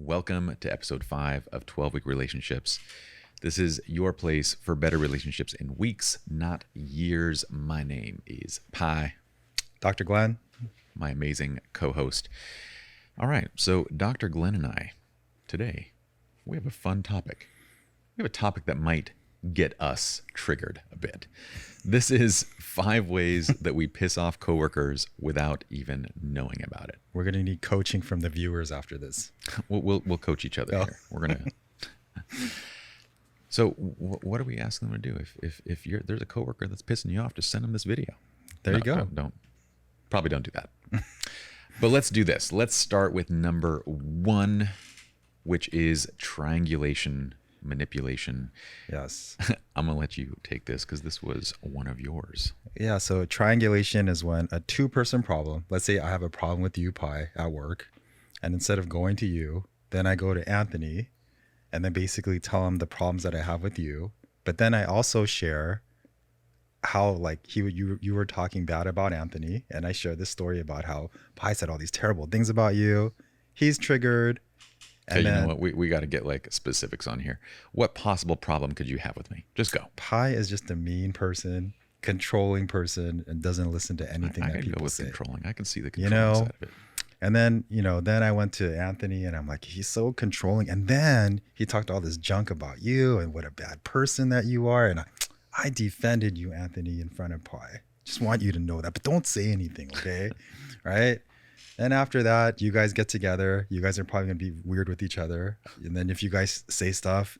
Welcome to episode 5 of 12-Week Relationships. This is your place for better relationships in weeks, not years. My name is Pye. Dr. Glen. My amazing co-host. All right, so Dr. Glen and I, today, we have a fun topic. We have a topic that might get us triggered a bit. This is 5 ways that we piss off coworkers without even knowing about it. We're going to need coaching from the viewers after this. We'll coach each other here. We're going to... So what are we asking them to do? If there's a coworker that's pissing you off, just send them this video. There you go. Probably don't do that. But let's do this. Let's start with number 1, which is triangulation manipulation. Yes. I'm going to let you take this because this was one of yours. Yeah. So triangulation is when a 2-person problem, let's say I have a problem with you, Pye, at work. And instead of going to you, then I go to Anthony and then basically tell him the problems that I have with you. But then I also share how like you were talking bad about Anthony. And I share this story about how Pye said all these terrible things about you. He's triggered. Okay, you know what? We got to get like specifics on here. What possible problem could you have with me? Just go. Pye is just a mean person, controlling person, and doesn't listen to anything that people say. Controlling. I can see the controlling side of it. And then, then I went to Anthony and I'm like, he's so controlling. And then he talked all this junk about you and what a bad person that you are. And I defended you, Anthony, in front of Pye. Just want you to know that, but don't say anything, okay? Right? And after that, you guys get together. You guys are probably going to be weird with each other. And then if you guys say stuff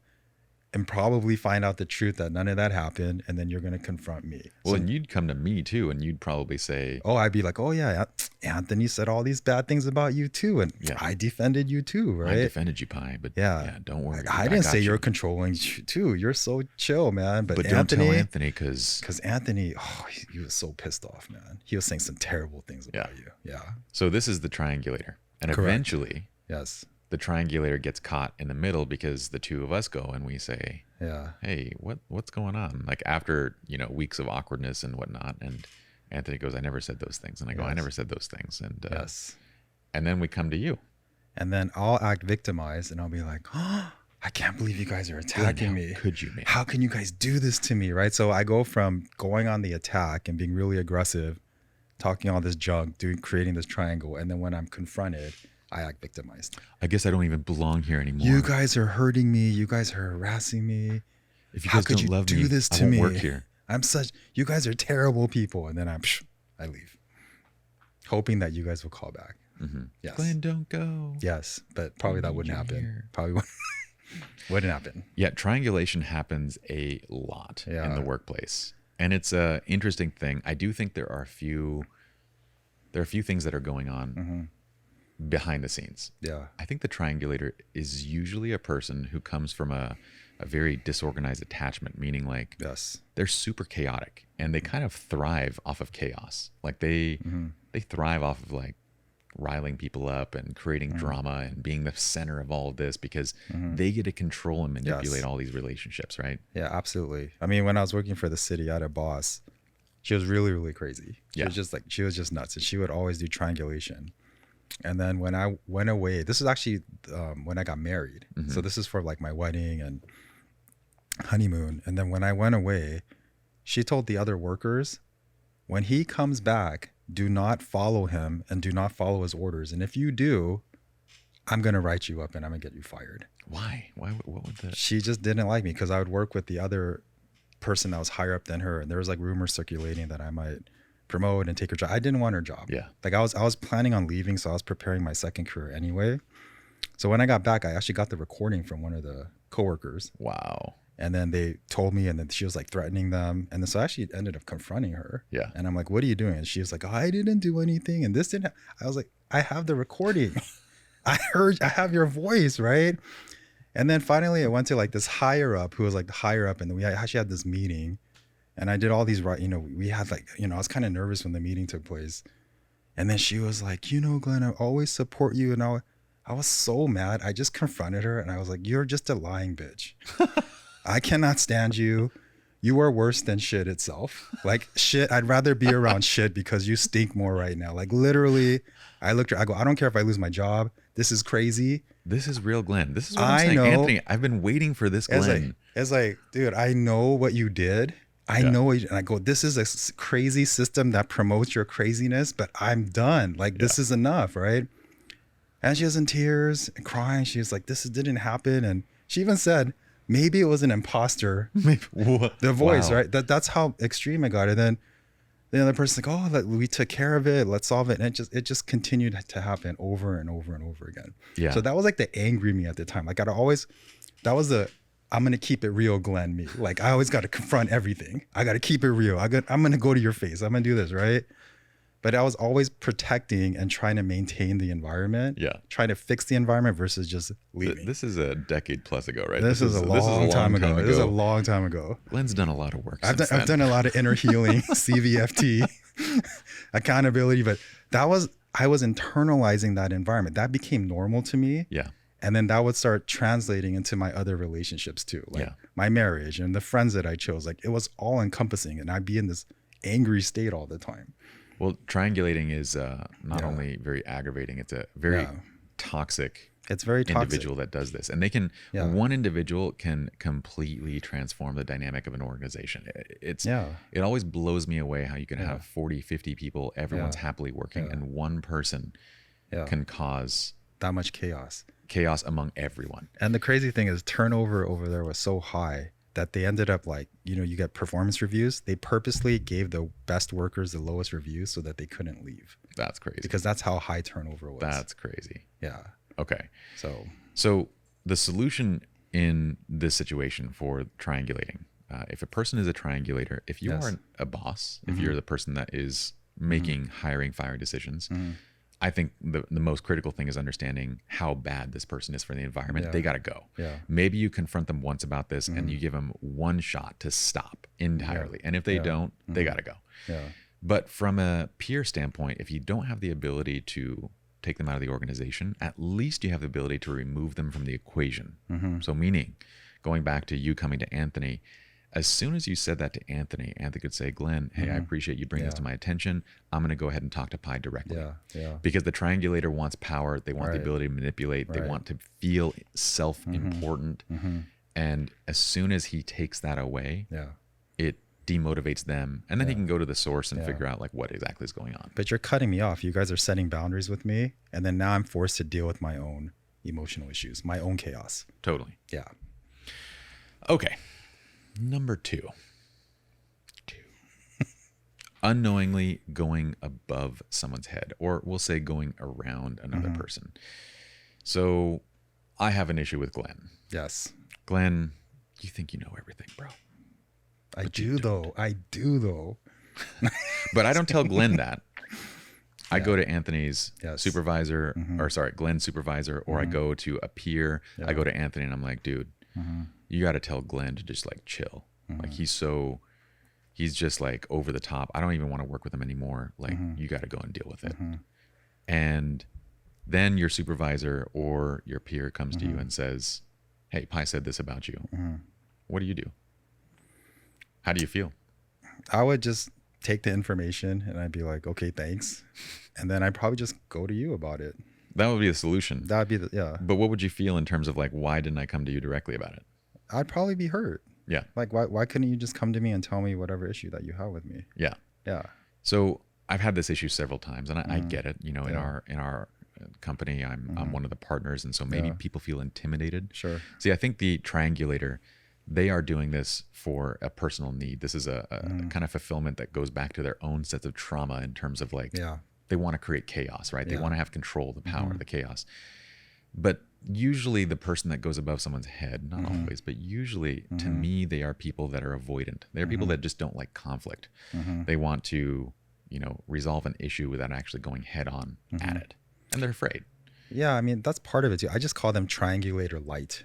and probably find out the truth that none of that happened, and then you're going to confront me. Well, and you'd come to me too, and you'd probably say, oh, I'd be like, oh yeah, Anthony said all these bad things about you too. And yeah, I defended you too, right? I defended you, Pye, but yeah don't worry. I didn't say you're controlling too. You're so chill, man. But Anthony, don't tell Anthony because Anthony, he was so pissed off, man. He was saying some terrible things about you. Yeah. So this is the triangulator. And correct. Eventually, yes, the triangulator gets caught in the middle because the two of us go and we say, yeah, hey, what's going on? Like after, weeks of awkwardness and whatnot. And Anthony goes, I never said those things. And I go, yes. I never said those things. And yes. And then we come to you. And then I'll act victimized and I'll be like, oh, I can't believe you guys are attacking me. Could you, man? How can you guys do this to me? Right. So I go from going on the attack and being really aggressive, talking all this junk, creating this triangle. And then when I'm confronted, I act victimized. I guess I don't even belong here anymore. You guys are hurting me. You guys are harassing me. If you guys don't love me, this to I won't me? Work here. You guys are terrible people. And then I leave, hoping that you guys will call back. Mm-hmm. Yes. Glen, don't go. Yes, but probably that wouldn't happen. Here. Probably wouldn't happen. Yeah, triangulation happens a lot in the workplace, and it's a interesting thing. I do think there are a few things that are going on behind the scenes. Yeah, I think the triangulator is usually a person who comes from a very disorganized attachment, meaning like yes, they're super chaotic and they kind of thrive off of chaos. Like they thrive off of like riling people up and creating drama and being the center of all of this because they get to control and manipulate all these relationships, right? Yeah, absolutely. I mean, when I was working for the city, I had a boss. She was really, really crazy. She was just nuts. And she would always do triangulation. And then when I went away, this is actually when I got married. So this is for like my wedding and honeymoon. And then when I went away, she told the other workers, when he comes back, do not follow him and do not follow his orders. And if you do, I'm going to write you up and I'm going to get you fired. Why? What would that? She just didn't like me because I would work with the other person that was higher up than her. And there was like rumors circulating that I might promote and take her job. I didn't want her job. Yeah. Like I was planning on leaving. So I was preparing my second career anyway. So when I got back, I actually got the recording from one of the coworkers. Wow. And then they told me, and then she was like threatening them. And then so I actually ended up confronting her. Yeah. And I'm like, what are you doing? And she was like, oh, I didn't do anything. And this didn't. I was like, I have the recording. I have your voice, right? And then finally I went to like this higher up who was like the higher up. And then we actually had this meeting. And I did all these, we had like, I was kind of nervous when the meeting took place. And then she was like, Glenn, I always support you. And I was so mad. I just confronted her and I was like, you're just a lying bitch. I cannot stand you. You are worse than shit itself. Like shit, I'd rather be around shit because you stink more right now. Like literally, I looked at her, I go, I don't care if I lose my job. This is crazy. This is real Glen. This is what I'm I saying. know. Anthony, I've been waiting for this Glen. It's like, dude, I know what you did. I know what and I go, this is a crazy system that promotes your craziness, but I'm done. Like, this is enough, right? And she was in tears and crying. She was like, didn't happen. And she even said, maybe it was an imposter. The voice, right? That's how extreme it got. And then the other person's like, oh, we took care of it. Let's solve it. And it just continued to happen over and over and over again. Yeah. So that was like the angry me at the time. Like that was the, I'm going to keep it real Glen me. Like I always got to confront everything. I got to keep it real. I'm going to go to your face. I'm going to do this, right? But I was always protecting and trying to maintain the environment. Yeah. Trying to fix the environment versus just leaving. This is a decade plus ago, right? This is a long time ago. This is a long time ago. Glen's done a lot of work. I've done a lot of inner healing, CVFT, accountability, but I was internalizing that environment. That became normal to me. Yeah. And then that would start translating into my other relationships too. Like my marriage and the friends that I chose, like it was all encompassing and I'd be in this angry state all the time. Well, triangulating is not only very aggravating, it's a very toxic individual that does this. And they can, one individual can completely transform the dynamic of an organization. It always blows me away how you can have 40, 50 people, everyone's happily working, and one person can cause that much chaos among everyone. And the crazy thing is turnover over there was so high that they ended up like, you get performance reviews. They purposely gave the best workers the lowest reviews so that they couldn't leave. That's crazy. Because that's how high turnover was. That's crazy. Yeah. Okay. So the solution in this situation for triangulating, if a person is a triangulator, if you are a boss, if you're the person that is making hiring, firing decisions, I think the most critical thing is understanding how bad this person is for the environment. Yeah. They got to go. Yeah. Maybe you confront them once about this and you give them one shot to stop entirely. And if they don't, they got to go. Yeah. But from a peer standpoint, if you don't have the ability to take them out of the organization, at least you have the ability to remove them from the equation. So meaning, going back to you coming to Anthony, as soon as you said that to Anthony, Anthony could say, Glen, hey, I appreciate you bringing this to my attention. I'm going to go ahead and talk to Pye directly. Because the triangulator wants power. They want the ability to manipulate. They want to feel self-important. And as soon as he takes that away, it demotivates them. And then he can go to the source and figure out like what exactly is going on. But you're cutting me off. You guys are setting boundaries with me. And then now I'm forced to deal with my own emotional issues, my own chaos. Totally. Yeah. Okay. Number two. Unknowingly going above someone's head, or we'll say going around another person. So I have an issue with Glen. Yes. Glen, you think you know everything, bro. I do though. But I don't tell Glen that. I go to Anthony's supervisor, or sorry, Glen's supervisor, or I go to a peer. I go to Anthony and I'm like, dude, you got to tell Glen to just like chill. Like he's just like over the top. I don't even want to work with him anymore. Like you got to go and deal with it. And then your supervisor or your peer comes to you and says, hey, Pye said this about you. What do you do? How do you feel? I would just take the information and I'd be like, okay, thanks. And then I'd probably just go to you about it. That would be the solution. That'd be But what would you feel in terms of like, why didn't I come to you directly about it? I'd probably be hurt. Yeah. Like, why couldn't you just come to me and tell me whatever issue that you have with me? Yeah. Yeah. So I've had this issue several times, and I get it. You know, in our company, I'm one of the partners, and so maybe people feel intimidated. Sure. See, I think the Triangulator, they are doing this for a personal need. This is a kind of fulfillment that goes back to their own sets of trauma in terms of like, they want to create chaos, right? They want to have control, the power, the chaos. But usually the person that goes above someone's head, not always, but usually to me, they are people that are avoidant. They're people that just don't like conflict. They want to, resolve an issue without actually going head on at it. And they're afraid. Yeah, I mean, that's part of it too. I just call them Triangulator light.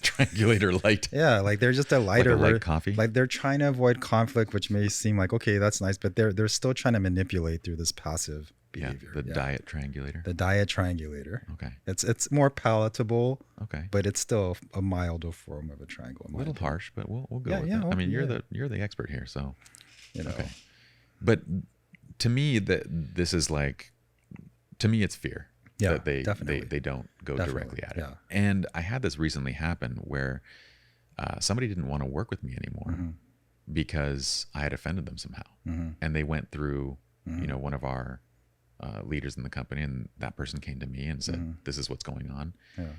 Triangulator light. Yeah, like they're just a lighter, like a light coffee. Like they're trying to avoid conflict, which may seem like, okay, that's nice, but they're still trying to manipulate through this passive behavior. The diet triangulator. The diet triangulator. Okay. It's more palatable. Okay. But it's still a milder form of a triangle. A little harsh, but we'll go with it. I mean, you're the expert here, so Okay. But to me, this is like, to me, it's fear. Yeah, that definitely. they don't go Definitely, directly at it. yeah. And I had this recently happen where somebody didn't want to work with me anymore because I had offended them somehow. And they went through, one of our leaders in the company, and that person came to me and said, this is what's going on. Yeah.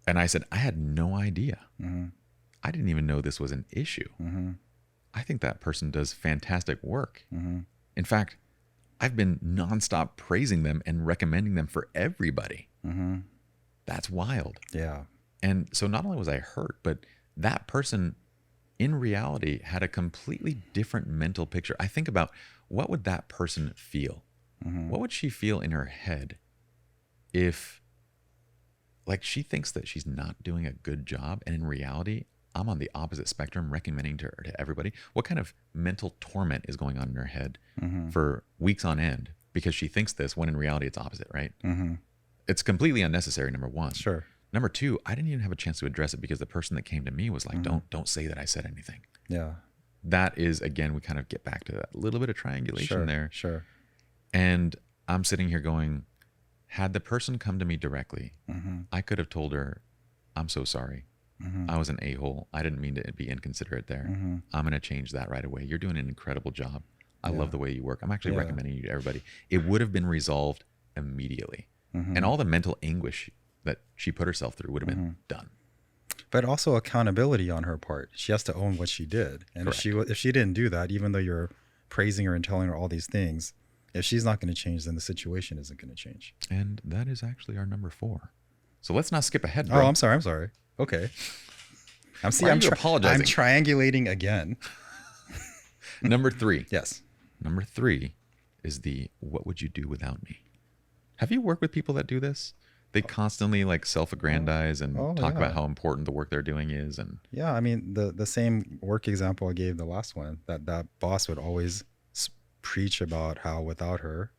And I said, I had no idea. I didn't even know this was an issue. I think that person does fantastic work. In fact, I've been nonstop praising them and recommending them for everybody. That's wild. Yeah. And so not only was I hurt, but that person in reality had a completely different mental picture. I think about, what would that person feel? What would she feel in her head if, like, she thinks that she's not doing a good job, and in reality, I'm on the opposite spectrum recommending to her, to everybody? What kind of mental torment is going on in her head for weeks on end because she thinks this, when in reality it's opposite, right? It's completely unnecessary, number one. Sure. Number two, I didn't even have a chance to address it because the person that came to me was like, don't say that I said anything. Yeah. That is, again, we kind of get back to that little bit of triangulation there. Sure. And I'm sitting here going, had the person come to me directly, I could have told her, I'm so sorry. I was an a-hole. I didn't mean to be inconsiderate there. I'm going to change that right away. You're doing an incredible job. I love the way you work. I'm actually recommending you to everybody. It would have been resolved immediately. And all the mental anguish that she put herself through would have been done. But also accountability on her part. She has to own what she did. And if she didn't do that, even though you're praising her and telling her all these things, if she's not going to change, then the situation isn't going to change. And that is actually our number 4. So let's not skip ahead, bro. Oh, I'm sorry. Okay. I'm apologizing? I'm triangulating again. Number 3. Yes. Number 3 is the, what would you do without me? Have you worked with people that do this? They constantly like self-aggrandize and talk about how important the work they're doing is. And yeah, I mean, the same work example I gave the last one, that boss would always preach about how without her,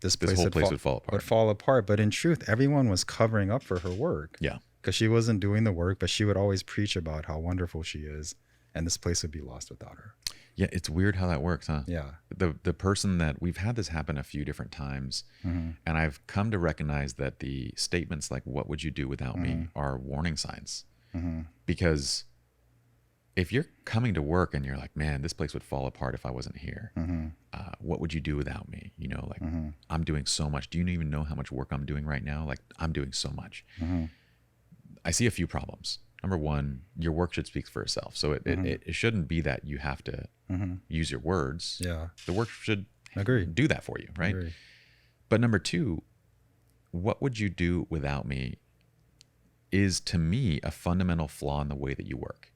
this whole place would fall apart. But in truth, everyone was covering up for her work. Yeah. Because she wasn't doing the work, but she would always preach about how wonderful she is, and this place would be lost without her. Yeah, it's weird how that works, huh? Yeah. The person that, we've had this happen a few different times, and I've come to recognize that the statements like, what would you do without me, are warning signs. Because if you're coming to work and you're like, man, this place would fall apart if I wasn't here. What would you do without me? I'm doing so much. Do you even know how much work I'm doing right now? Like, I'm doing so much. I see a few problems. Number one, your work should speak for itself. So it shouldn't be that you have to use your words. Yeah. The work should Agree. do that for you, right? Agree. But number two, what would you do without me is, to me, a fundamental flaw in the way that you work.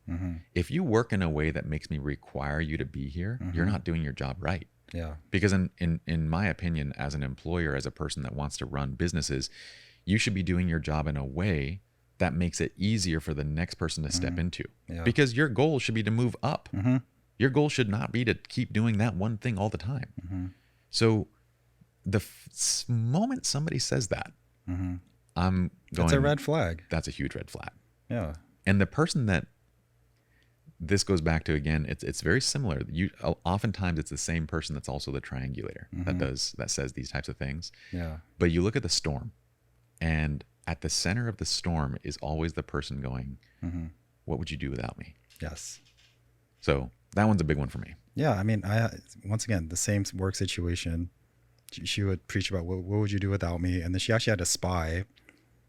If you work in a way that makes me require you to be here, you're not doing your job right. Yeah. Because in my opinion, as an employer, as a person that wants to run businesses, you should be doing your job in a way that makes it easier for the next person to step into. Yeah. Because your goal should be to move up. Your goal should not be to keep doing that one thing all the time. So the moment somebody says that, I'm going, It's a red flag. That's a huge red flag. Yeah. And the person that this goes back to, again, it's very similar. Oftentimes it's the same person that's also the triangulator that says these types of things. Yeah. But you look at the storm, and at the center of the storm is always the person going, what would you do without me? Yes. So that one's a big one for me. Yeah. I mean, once again, the same work situation. She would preach about what would you do without me? And then she actually had a spy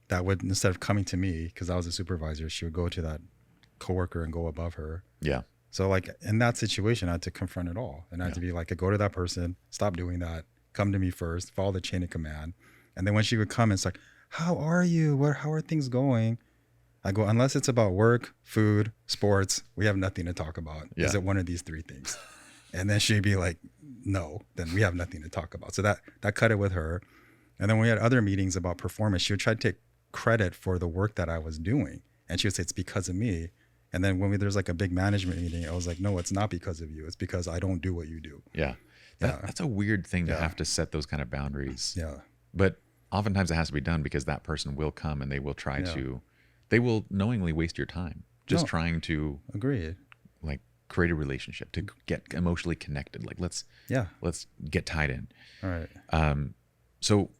that would, instead of coming to me, because I was a supervisor, she would go to that coworker and go above her. Yeah. So like in that situation, I had to confront it all. And I had to be like, go to that person, stop doing that, come to me first, follow the chain of command. And then when she would come, it's like, how are you? How are things going? I go, unless it's about work, food, sports, we have nothing to talk about. Yeah. Is it one of these 3 things? And then she'd be like, no, then we have nothing to talk about. So that cut it with her. And then when we had other meetings about performance, she would try to take credit for the work that I was doing. And she would say, it's because of me. And then when there's like a big management meeting, I was like, no, it's not because of you. It's because I don't do what you do. Yeah. That's a weird thing to have to set those kind of boundaries. Yeah. But oftentimes it has to be done because that person will come and they will try to, they will knowingly waste your time just trying to like create a relationship, to get emotionally connected. Like let's get tied in. All right. So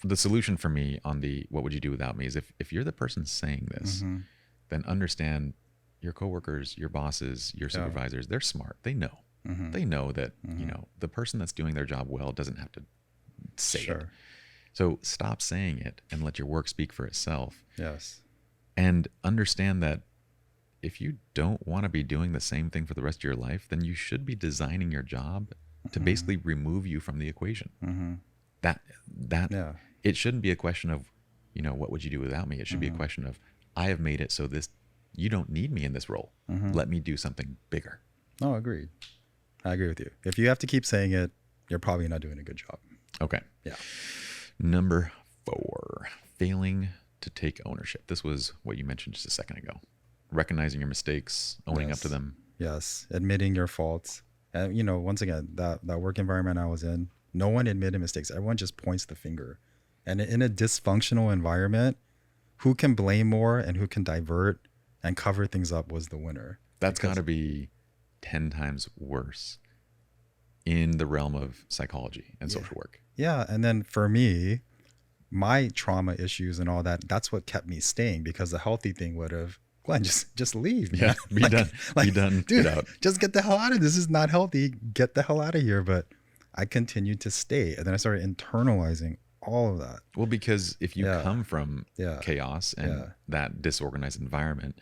the solution for me on the what would you do without me is if you're the person saying this, then understand your coworkers, your bosses, your supervisors, they're smart. They know. They know that, you know, the person that's doing their job well doesn't have to say it. So stop saying it and let your work speak for itself. Yes. And understand that if you don't want to be doing the same thing for the rest of your life, then you should be designing your job to basically remove you from the equation. It shouldn't be a question of, you know, what would you do without me? It should be a question of, I have made it so this, you don't need me in this role. Let me do something bigger. No, agreed. I agree with you. If you have to keep saying it, you're probably not doing a good job. Okay. Yeah. Number 4, failing to take ownership. This was what you mentioned just a second ago. Recognizing your mistakes, owning up to them. Yes. Admitting your faults. And, you know, once again, that work environment I was in, no one admitted mistakes. Everyone just points the finger. And in a dysfunctional environment, who can blame more and who can divert and cover things up was the winner. That's got to be 10 times worse in the realm of psychology and social work. Yeah. And then for me, my trauma issues and all that, that's what kept me staying, because the healthy thing would have, Glenn, just leave. Man. Yeah, be done. Be done. Dude, get out. Just get the hell out of this. This is not healthy. Get the hell out of here. But I continued to stay. And then I started internalizing all of that. Well, because if you come from chaos and that disorganized environment,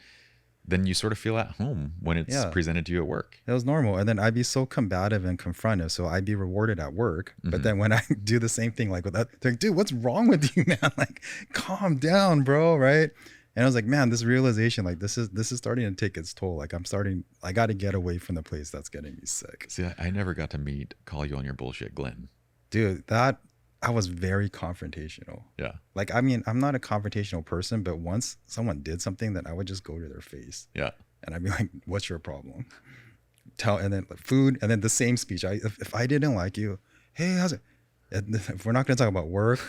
then you sort of feel at home when it's presented to you at work. It was normal. And then I'd be so combative and confrontive. So I'd be rewarded at work. But then when I do the same thing, like with that, they're like, dude, what's wrong with you, man? Like, calm down, bro. Right. And I was like, man, this realization, like this is starting to take its toll. Like I got to get away from the place that's getting me sick. See, I never got to call you on your bullshit, Glenn. Dude, I was very confrontational. Yeah. Like, I mean, I'm not a confrontational person, but once someone did something, then I would just go to their face. Yeah. And I'd be like, what's your problem? And then like, food, and then the same speech. If I didn't like you, hey, how's it? If we're not going to talk about work,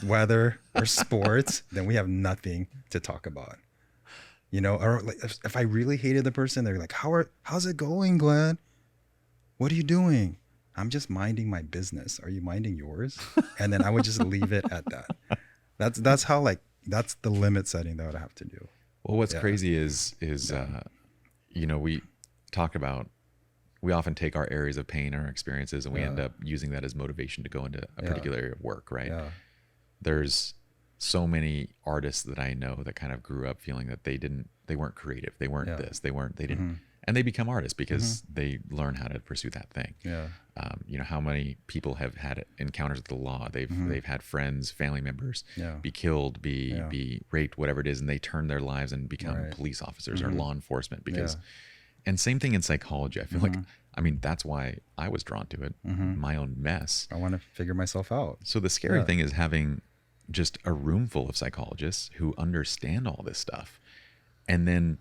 weather, or sports, then we have nothing to talk about. You know, or like if I really hated the person, they're like, how's it going, Glenn? What are you doing? I'm just minding my business. Are you minding yours? And then I would just leave it at that. That's how, like, that's the limit setting that I would have to do. Well, what's crazy is you know, we often take our areas of pain and our experiences and we end up using that as motivation to go into a particular area of work, right? Yeah. There's so many artists that I know that kind of grew up feeling that they weren't creative. They weren't this, they didn't. And they become artists because they learn how to pursue that thing. Yeah. You know, how many people have had encounters with the law? They've had friends, family members be killed, be raped, whatever it is, and they turn their lives and become police officers or law enforcement because. And same thing in psychology. I feel like, I mean, that's why I was drawn to it. My own mess. I want to figure myself out. So the scary thing is having just a room full of psychologists who understand all this stuff, and then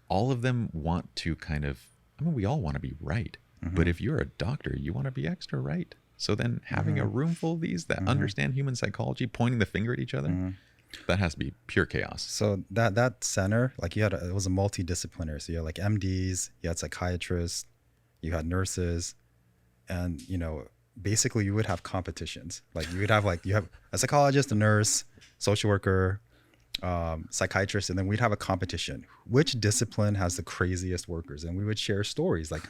all of them want to kind of, I mean, we all want to be right. But if you're a doctor, you want to be extra right. So then having a room full of these that understand human psychology, pointing the finger at each other, that has to be pure chaos. So that center, like it was a multidisciplinary. So you had like MDs, you had psychiatrists, you had nurses, and, you know, basically you would have competitions. Like you have a psychologist, a nurse, social worker, psychiatrist, and then we'd have a competition. Which discipline has the craziest workers? And we would share stories. Like,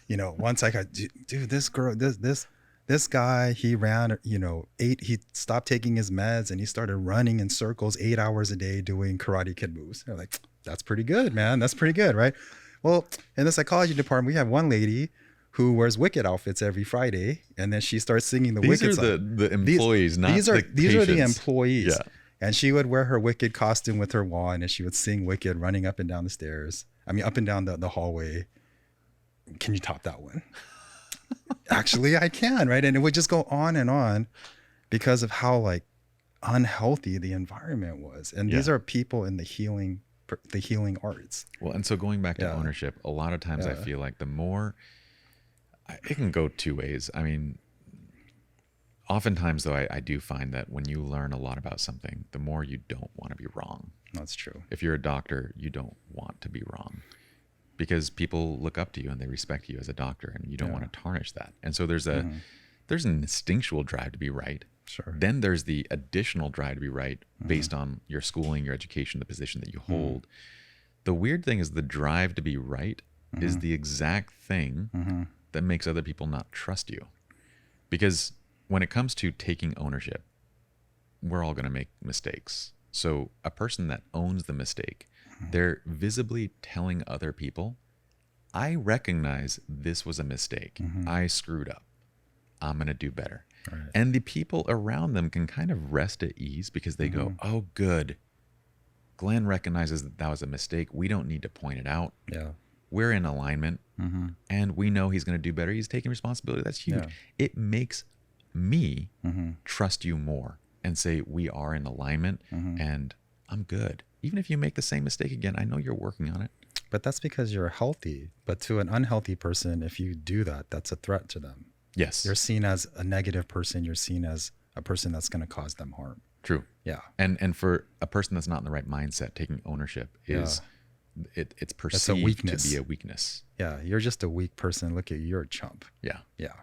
you know, once I got, dude, this girl, this guy, he ran, you know, he stopped taking his meds and he started running in circles 8 hours a day doing Karate Kid moves. They're like, that's pretty good, man. That's pretty good, right? Well, in the psychology department, we have one lady who wears Wicked outfits every Friday, and then she starts singing the Wicked song. These are the employees, not the patients. These are the employees. Yeah. And she would wear her Wicked costume with her wand, and she would sing Wicked running up and down the stairs. I mean, up and down the hallway. Can you top that one? Actually, I can, right? And it would just go on because of how, like, unhealthy the environment was. And these are people in the healing arts. Well, and so going back to ownership, a lot of times I feel like the more, it can go two ways. I mean, oftentimes though, I do find that when you learn a lot about something, the more you don't want to be wrong. That's true. If you're a doctor, you don't want to be wrong because people look up to you and they respect you as a doctor, and you don't want to tarnish that. And so there's an instinctual drive to be right. Sure. Then there's the additional drive to be right based on your schooling, your education, the position that you hold. The weird thing is the drive to be right is the exact thing that makes other people not trust you. Because when it comes to taking ownership, we're all going to make mistakes. So a person that owns the mistake, they're visibly telling other people, I recognize this was a mistake. I screwed up. I'm going to do better. Right. And the people around them can kind of rest at ease because they go, oh, good. Glen recognizes that that was a mistake. We don't need to point it out. Yeah. We're in alignment and we know he's going to do better. He's taking responsibility. That's huge. Yeah. It makes me trust you more and say we are in alignment and I'm good. Even if you make the same mistake again, I know you're working on it. But that's because you're healthy. But to an unhealthy person, if you do that, that's a threat to them. Yes. You're seen as a negative person. You're seen as a person that's going to cause them harm. True. Yeah. And for a person that's not in the right mindset, taking ownership is it's perceived weakness. to be a weakness. Yeah. You're just a weak person. Look at you. You're a chump. Yeah. Yeah.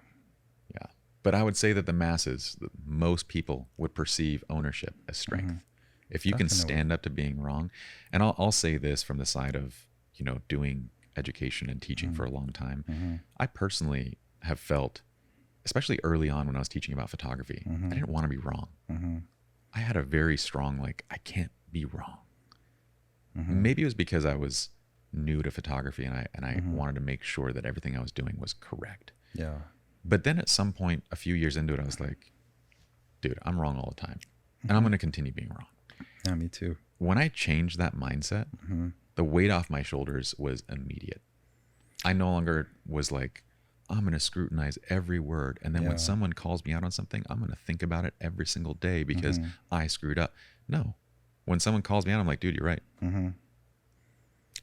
Yeah. But I would say that the masses, most people would perceive ownership as strength. If you can stand up to being wrong, and I'll say this from the side of, you know, doing education and teaching for a long time, I personally have felt, especially early on when I was teaching about photography, I didn't want to be wrong. I had a very strong, like, I can't be wrong. Maybe it was because I was new to photography and I wanted to make sure that everything I was doing was correct. Yeah. But then at some point, a few years into it, I was like, dude, I'm wrong all the time. And I'm going to continue being wrong. Yeah, me too. When I changed that mindset, the weight off my shoulders was immediate. I no longer was like, I'm going to scrutinize every word. And then when someone calls me out on something, I'm going to think about it every single day because I screwed up. No. When someone calls me out, I'm like, dude, you're right.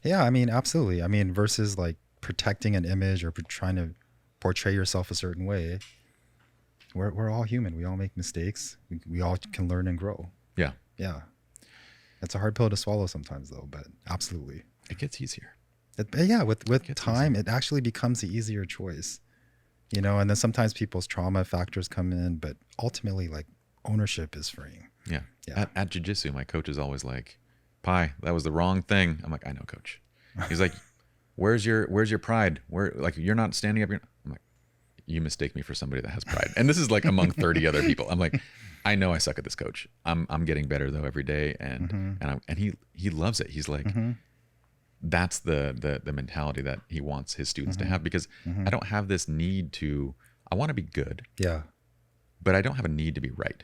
Yeah, I mean, absolutely. I mean, versus like protecting an image or trying to portray yourself a certain way. We're all human. We all make mistakes. We all can learn and grow. Yeah. Yeah. It's a hard pill to swallow sometimes though, but absolutely. It gets easier. Yeah, with time, it actually becomes the easier choice, you know, and then sometimes people's trauma factors come in, but ultimately like ownership is freeing. Yeah. At Jiu Jitsu, my coach is always like, Pye, that was the wrong thing. I'm like, I know, coach. He's like, where's your pride? Where, like, you're not standing up. I'm like, you mistake me for somebody that has pride. And this is like among 30 other people. I'm like, I know I suck at this, coach. I'm getting better though every day. And, he loves it. He's like, that's the mentality that he wants his students to have, because I don't have this need to, I want to be good. Yeah. But I don't have a need to be right.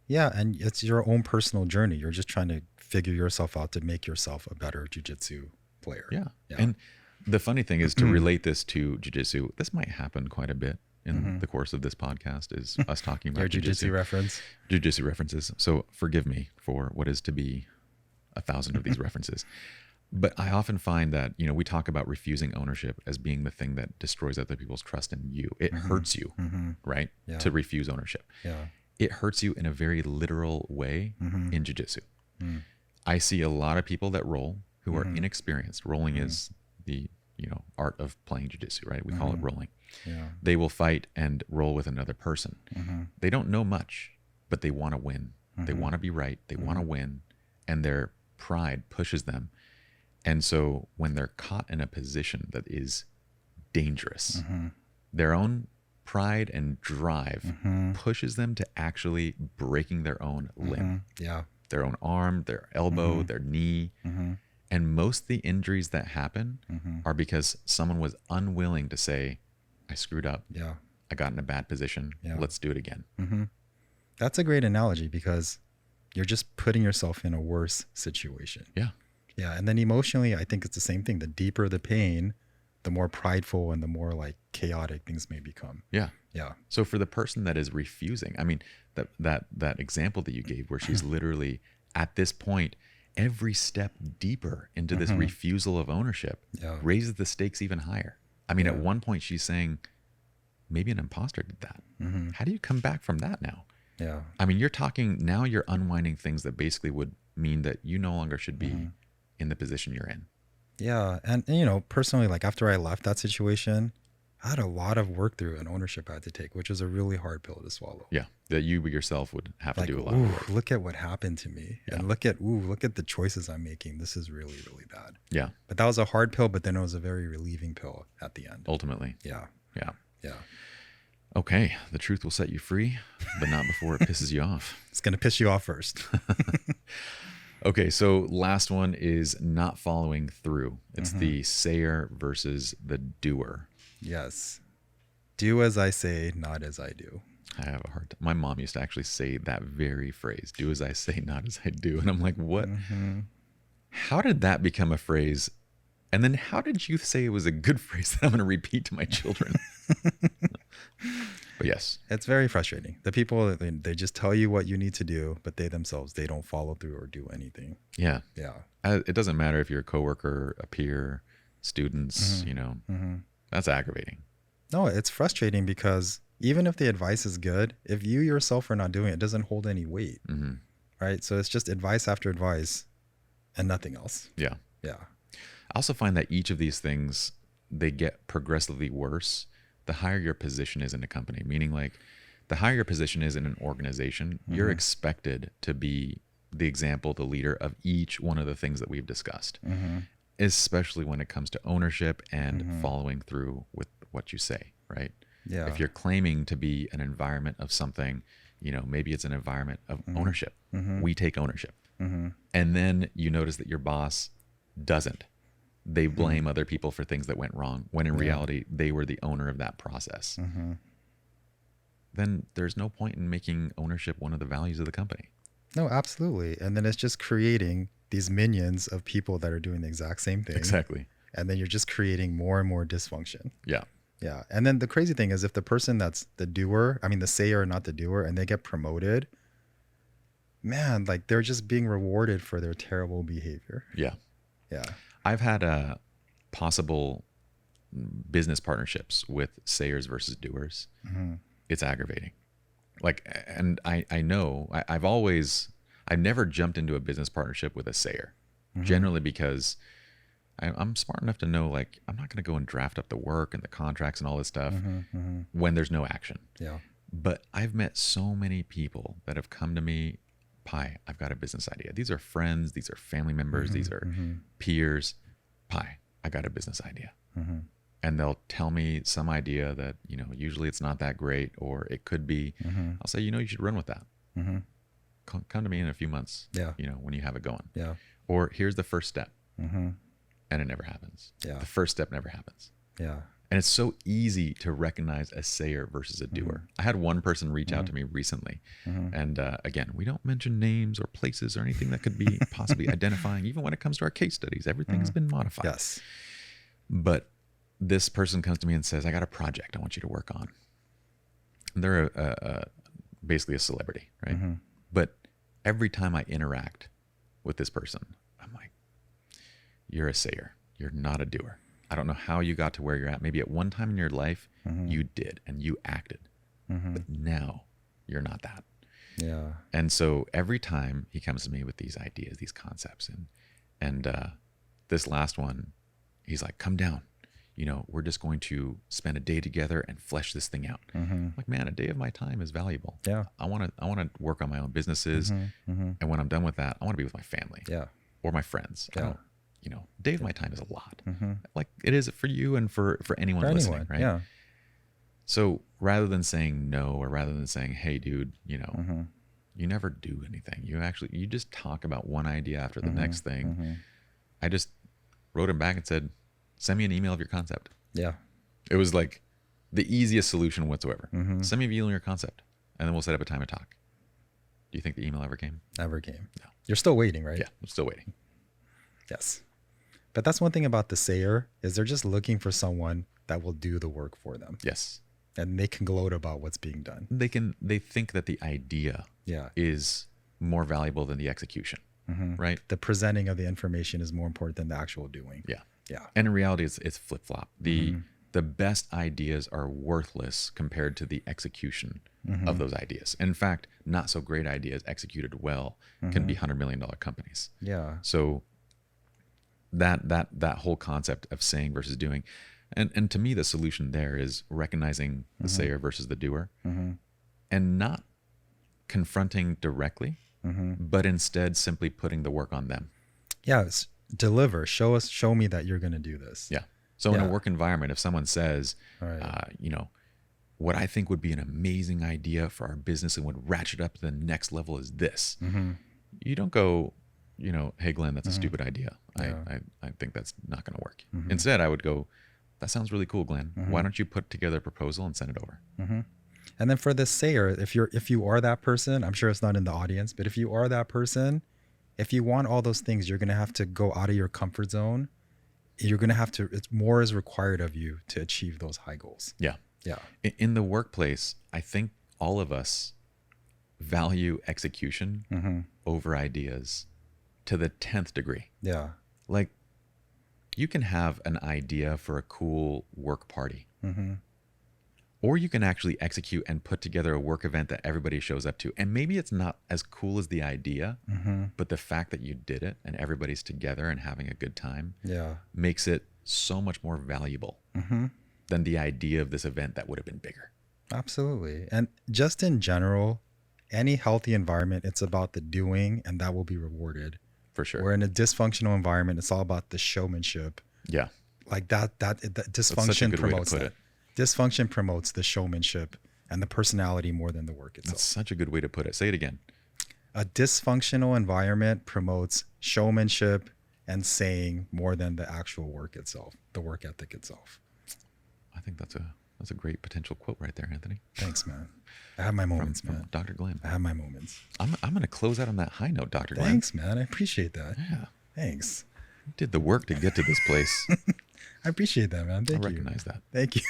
Yeah. And it's your own personal journey. You're just trying to figure yourself out to make yourself a better jiu-jitsu player. Yeah. And the funny thing is to relate this to jiu-jitsu. This might happen quite a bit in the course of this podcast, is us talking about your jiu-jitsu reference. Jiu-jitsu references. So forgive me for what is to be 1,000 of these references. But I often find that, you know, we talk about refusing ownership as being the thing that destroys other people's trust in you. It hurts you, right? Yeah. To refuse ownership. Yeah. It hurts you in a very literal way in jiu-jitsu. I see a lot of people that roll who are inexperienced. Rolling is the, you know, art of playing jiu-jitsu, right? We call it rolling. Yeah. They will fight and roll with another person. They don't know much, but they want to win. They want to be right. They want to win. And their pride pushes them. And so when they're caught in a position that is dangerous, their own pride and drive pushes them to actually breaking their own limb, their own arm, their elbow, their knee. And most of the injuries that happen are because someone was unwilling to say, I screwed up. Yeah. I got in a bad position. Yeah. Let's do it again. That's a great analogy, because you're just putting yourself in a worse situation. Yeah. Yeah. And then emotionally, I think it's the same thing. The deeper the pain, the more prideful and the more like chaotic things may become. Yeah. Yeah. So for the person that is refusing, I mean, that example that you gave where she's literally at this point, every step deeper into this refusal of ownership raises the stakes even higher. I mean, at one point she's saying, maybe an imposter did that. How do you come back from that now? Yeah. I mean, you're unwinding things that basically would mean that you no longer should be in the position you're in. Yeah. And, you know, personally, like after I left that situation, I had a lot of work through and ownership I had to take, which was a really hard pill to swallow. Yeah. That you yourself would have to Like, do a lot ooh, of work. look at what happened to me. Yeah. And look at the choices I'm making. This is really, really bad. Yeah. But that was a hard pill, but then it was a very relieving pill at the end. Ultimately. Yeah. Yeah. Yeah. Okay. The truth will set you free, but not before it pisses you off. It's going to piss you off first. Okay. So last one is not following through. It's the sayer versus the doer. Yes. Do as I say, not as I do. I have a hard time. My mom used to actually say that very phrase, do as I say, not as I do. And I'm like, what? How did that become a phrase? And then how did you say it was a good phrase that I'm going to repeat to my children? But yes. It's very frustrating. The people, they just tell you what you need to do, but they themselves, they don't follow through or do anything. Yeah. Yeah. It doesn't matter if you're a coworker, a peer, students, you know, that's aggravating. No, it's frustrating because even if the advice is good, if you yourself are not doing it, it doesn't hold any weight. Right. So it's just advice after advice and nothing else. Yeah. Yeah. I also find that each of these things, they get progressively worse the higher your position is in a company, meaning like the higher your position is in an organization, you're expected to be the example, the leader of each one of the things that we've discussed, especially when it comes to ownership and following through with what you say, right? Yeah. If you're claiming to be an environment of something, you know, maybe it's an environment of ownership. We take ownership. And then you notice that your boss doesn't. They blame other people for things that went wrong, when in reality, they were the owner of that process. Then there's no point in making ownership one of the values of the company. No, absolutely. And then it's just creating these minions of people that are doing the exact same thing. Exactly. And then you're just creating more and more dysfunction. Yeah. Yeah. And then the crazy thing is if the person that's the doer, I mean, the sayer, not the doer, and they get promoted, man, like they're just being rewarded for their terrible behavior. Yeah. Yeah. I've had possible business partnerships with sayers versus doers. It's aggravating. Like, and I know I've never jumped into a business partnership with a sayer, generally because I'm smart enough to know, like, I'm not going to go and draft up the work and the contracts and all this stuff when there's no action. Yeah. But I've met so many people that have come to me, Pye, I've got a business idea. These are friends, these are family members, these are peers. Pye, I got a business idea. And they'll tell me some idea that, you know, usually it's not that great, or it could be. I'll say, you know, you should run with that. Come to me in a few months, you know, when you have it going. Yeah. Or here's the first step. And it never happens. Yeah. The first step never happens. Yeah. And it's so easy to recognize a sayer versus a doer. I had one person reach out to me recently. And again, we don't mention names or places or anything that could be possibly identifying. Even when it comes to our case studies, everything's been modified. Yes. But this person comes to me and says, I got a project I want you to work on. And they're basically a celebrity, right? But every time I interact with this person, I'm like, you're a sayer. You're not a doer. I don't know how you got to where you're at. Maybe at one time in your life, you did and you acted. But now you're not that. Yeah. And so every time he comes to me with these ideas, these concepts, and this last one, he's like, come down. You know, we're just going to spend a day together and flesh this thing out. I'm like, man, a day of my time is valuable. Yeah. I want to work on my own businesses. And when I'm done with that, I want to be with my family. Yeah. Or my friends. Yeah. You know, a day of my time is a lot. Like it is for you and for anyone listening, right? Yeah. So rather than saying no, or rather than saying, hey, dude, you know, you never do anything. You just talk about one idea after the next thing. I just wrote him back and said, send me an email of your concept. Yeah. It was like the easiest solution whatsoever. Send me an email of your concept, and then we'll set up a time to talk. Do you think the email ever came? Never came. No. You're still waiting, right? Yeah, I'm still waiting. Yes. But that's one thing about the sayer is they're just looking for someone that will do the work for them. Yes. And they can gloat about what's being done. They think that the idea is more valuable than the execution, right? The presenting of the information is more important than the actual doing. Yeah. Yeah. And in reality, it's flip-flop. The best ideas are worthless compared to the execution of those ideas. In fact, not so great ideas executed well can be $100 million companies. Yeah. So that whole concept of saying versus doing, And to me, the solution there is recognizing the sayer versus the doer, and not confronting directly, but instead simply putting the work on them. Yeah, deliver. Show me that you're going to do this. Yeah. So in a work environment, if someone says, Right. What I think would be an amazing idea for our business and would ratchet up to the next level is this. You don't go, hey, Glenn, that's a stupid idea. Yeah. I think that's not going to work. Instead, I would go, that sounds really cool, Glenn. Why don't you put together a proposal and send it over? And then for the sayer, if you are that person, I'm sure it's not in the audience, but if you are that person, if you want all those things, you're going to have to go out of your comfort zone. You're going to have to, it's more is required of you to achieve those high goals. Yeah. Yeah. In the workplace, I think all of us value execution over ideas to the 10th degree. Yeah. Like, you can have an idea for a cool work party, or you can actually execute and put together a work event that everybody shows up to. And maybe it's not as cool as the idea, but the fact that you did it and everybody's together and having a good time makes it so much more valuable than the idea of this event that would have been bigger. Absolutely. And just in general, any healthy environment, it's about the doing, and that will be rewarded. For sure. Where in a dysfunctional environment, it's all about the showmanship. Yeah. Like that dysfunction promotes that. Dysfunction promotes the showmanship and the personality more than the work itself. That's such a good way to put it. Say it again. A dysfunctional environment promotes showmanship and saying more than the actual work itself, the work ethic itself. I think that's a great potential quote right there, Anthony. Thanks, man. I have my moments, from man. Dr. Glenn. I have my moments. I'm going to close out on that high note, Dr. Glenn. Thanks, man. I appreciate that. Yeah. Thanks. You did the work to get to this place. I appreciate that, man. Thank you. I recognize that. Thank you.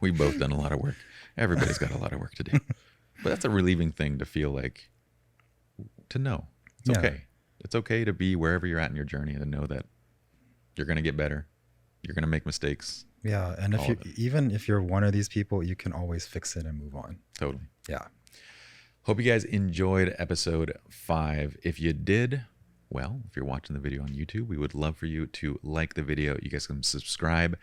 We've both done a lot of work. Everybody's got a lot of work to do. But that's a relieving thing to feel like, to know. It's okay. It's okay to be wherever you're at in your journey and to know that you're going to get better. You're going to make mistakes. Yeah. And even if you're one of these people, you can always fix it and move on. Totally. Yeah. Hope you guys enjoyed episode 5. If you did, well, if you're watching the video on YouTube, we would love for you to like the video. You guys can subscribe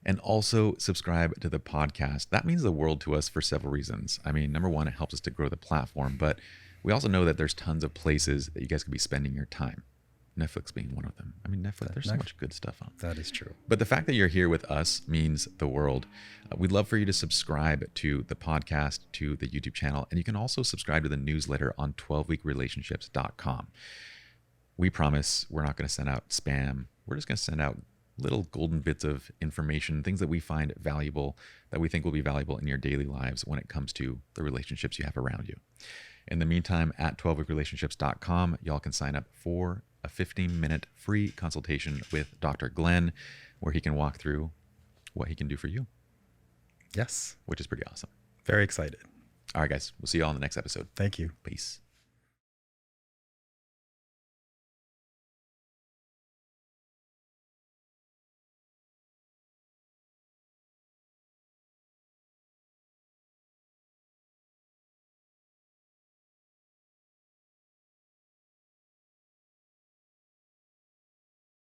and also subscribe to the podcast. That means the world to us for several reasons. I mean, number one, it helps us to grow the platform, but we also know that there's tons of places that you guys could be spending your time. Netflix being one of them. I mean, Netflix, there's so much good stuff on. That is true. But the fact that you're here with us means the world. We'd love for you to subscribe to the podcast, to the YouTube channel, and you can also subscribe to the newsletter on 12weekrelationships.com. We promise we're not going to send out spam. We're just going to send out little golden bits of information, things that we find valuable, that we think will be valuable in your daily lives when it comes to the relationships you have around you. In the meantime, at 12weekrelationships.com, y'all can sign up for a 15-minute free consultation with Dr. Glen, where he can walk through what he can do for you. Yes. Which is pretty awesome. Very excited. All right, guys. We'll see you all in the next episode. Thank you. Peace.